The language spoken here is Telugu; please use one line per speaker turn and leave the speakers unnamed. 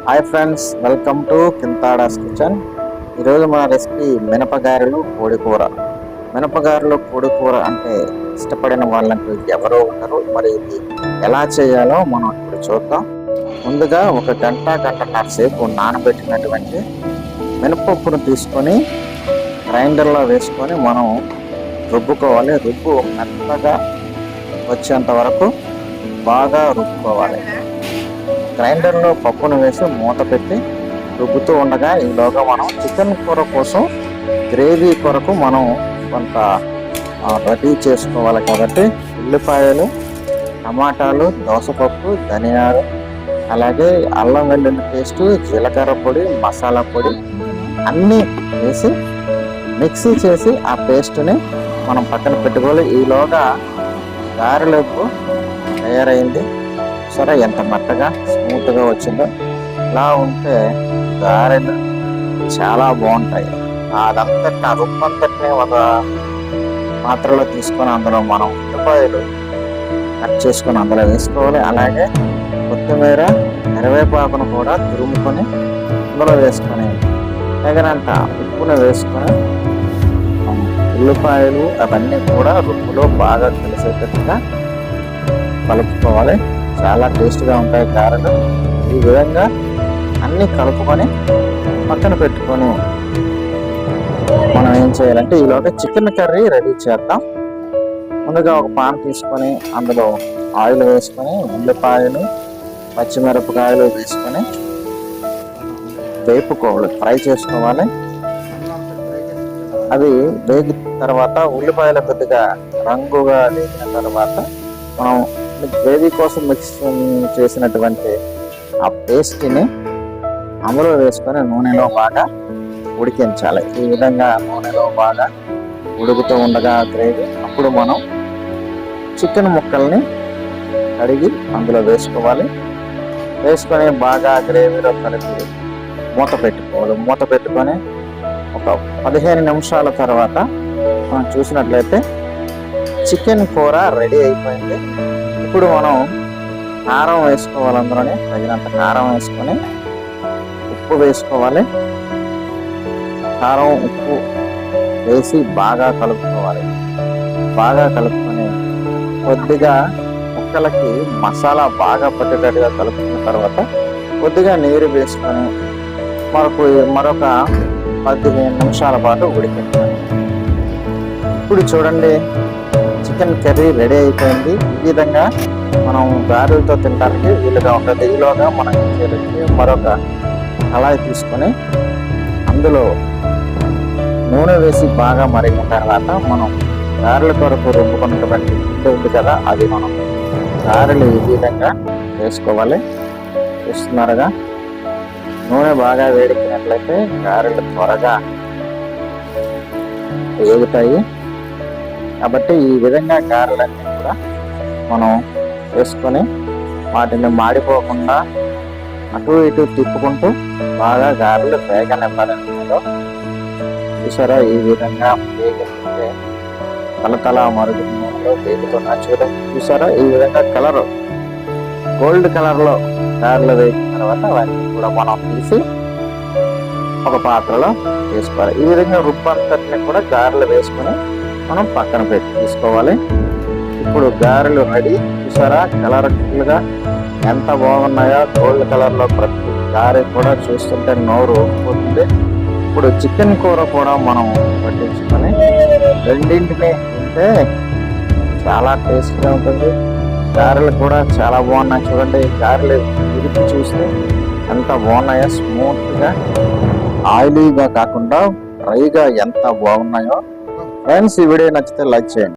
Hi friends, welcome to Kinthada's kitchen. ఈరోజు మన రెసిపీ మినపగారెలు కోడికూర. మినపగారెలు కోడికూర అంటే ఇష్టపడిన వాళ్ళంటూ ఎవరో ఉండరు. మరి ఇది ఎలా చేయాలో మనం ఇప్పుడు చూద్దాం. ముందుగా ఒక గంటన్నర సేపు నానబెట్టినటువంటి మినపప్పును తీసుకొని గ్రైండర్లో వేసుకొని మనం రుబ్బుకోవాలి. రుబ్బు మెత్తగా వచ్చేంత వరకు బాగా రుబ్బుకోవాలి. గ్రైండర్లో పప్పును వేసి మూత పెట్టి రుబ్బుతూ ఉండగా ఈలోగా మనం చికెన్ కూర కోసం గ్రేవీ కొరకు మనం కొంత రెడీ చేసుకోవాలి. కాబట్టి ఉల్లిపాయలు, టమాటాలు, దోసపప్పు, ధనియాలు, అలాగే అల్లం వెల్లుల్లి పేస్టు, జీలకర్ర పొడి, మసాలా పొడి అన్నీ వేసి మిక్సీ చేసి ఆ పేస్ట్ని మనం పక్కన పెట్టుకోవాలి. ఈలోగా గారెలకు తయారైంది. సరే, ఎంత మెత్తగా స్మూత్గా వచ్చిందో. ఇలా ఉంటే గారెలు చాలా బాగుంటాయి. అదంతటిని రుబ్బంతటిని ఒక పాత్రలో తీసుకొని అందులో మనం ఉల్లిపాయలు కట్ చేసుకొని అందులో వేసుకోవాలి. అలాగే కొత్తిమీర, కరివేపాకును కూడా తురుముకొని అందులో వేసుకొని తగినంత ఉప్పును వేసుకొని ఉల్లిపాయలు అవన్నీ కూడా రుబ్బులో బాగా కలిసేటట్టుగా కలుపుకోవాలి. చాలా టేస్ట్గా ఉంటాయి గారెలు. ఈ విధంగా అన్నీ కలుపుకొని పక్కన పెట్టుకొని మనం ఏం చేయాలంటే ఈలోగా చికెన్ కర్రీ రెడీ చేద్దాం. ముందుగా ఒక పాన్ తీసుకొని అందులో ఆయిల్ వేసుకొని ఉల్లిపాయలు, పచ్చిమిరపకాయలు వేసుకొని వేపుకోవాలి, ఫ్రై చేసుకోవాలి. అవి వేగిన తర్వాత ఉల్లిపాయలు కొద్దిగా రంగుగా వేగిన తర్వాత మనం గ్రేవీ కోసం మిక్స్ చేసినటువంటి ఆ పేస్ట్ని అందులో వేసుకొని నూనెలో బాగా ఉడికించాలి. ఈ విధంగా నూనెలో బాగా ఉడుకుతూ ఉండగా గ్రేవీ అప్పుడు మనం చికెన్ ముక్కల్ని కడిగి అందులో వేసుకోవాలి. వేసుకొని బాగా గ్రేవీలో కలిపి మూత పెట్టుకోవాలి. మూత పెట్టుకొని ఒక 15 నిమిషాల తర్వాత మనం చూసినట్లయితే చికెన్ కూర రెడీ అయిపోయింది. ఇప్పుడు మనం కారం వేసుకోవాలి. అందులోనే తగినంత కారం వేసుకొని ఉప్పు వేసుకోవాలి. కారం, ఉప్పు వేసి బాగా కలుపుకోవాలి. బాగా కలుపుకొని కొద్దిగా ముక్కలకి మసాలా బాగా పట్టేటట్టుగా కలుపుకున్న తర్వాత కొద్దిగా నీరు వేసుకొని మరొక 15 నిమిషాల పాటు ఉడికించాలి. ఇప్పుడు చూడండి, చికెన్ కర్రీ రెడీ అయిపోయింది. ఈ విధంగా మనం గారెలతో తినడానికి వీలుగా ఉంటుంది. ఈలోగా మనం మరొక కళాయి తీసుకొని అందులో నూనె వేసి బాగా మరిగిన తర్వాత మనం గారెల కొరకు రుబ్బుకున్నటువంటి పిండి ఉంది కదా, అది మనం గారెలు ఈ విధంగా వేసుకోవాలి. వేస్తున్నారుగా నూనె బాగా వేడెక్కినట్లయితే గారెలు త్వరగా వేగుతాయి. కాబట్టి ఈ విధంగా గారెలన్నీ కూడా మనం వేసుకొని వాటిని మాడిపోకుండా అటు ఇటు తిప్పుకుంటూ బాగా గారెలు వేగనివ్వాలన్నదో చూసారా. ఈ విధంగా వేగితే తలతల మరుగు నూనెలో వేగుతున్నా చూసారా. ఈ విధంగా గోల్డ్ కలర్లో గారెలు వేగిన తర్వాత వాటిని కూడా మనం తీసి ఒక పాత్రలో వేసుకోవాలి. ఈ విధంగా రుబ్బంతటిని కూడా గారెలు వేసుకొని మనం పక్కన పెట్టి తీసుకోవాలి. ఇప్పుడు గారెలు రెడీ. చూసారా కలర్ఫుల్గా ఎంత బాగున్నాయో. గోల్డ్ కలర్లో ప్రతి గారె కూడా చూస్తుంటే నోరు ఊరిపోతుంది. ఇప్పుడు చికెన్ కూర కూడా మనం పట్టించుకొని రెండింటిని తింటే చాలా టేస్ట్గా ఉంటుంది. గారెలు కూడా చాలా బాగున్నాయి. చూడండి, గారెలు విరిపి చూస్తే ఎంత బాగున్నాయో. స్మూత్గా, ఆయిలీగా కాకుండా డ్రైగా ఎంత బాగున్నాయో. ఫ్రెండ్స్, ఈ వీడియో నచ్చితే లైక్ చేయండి.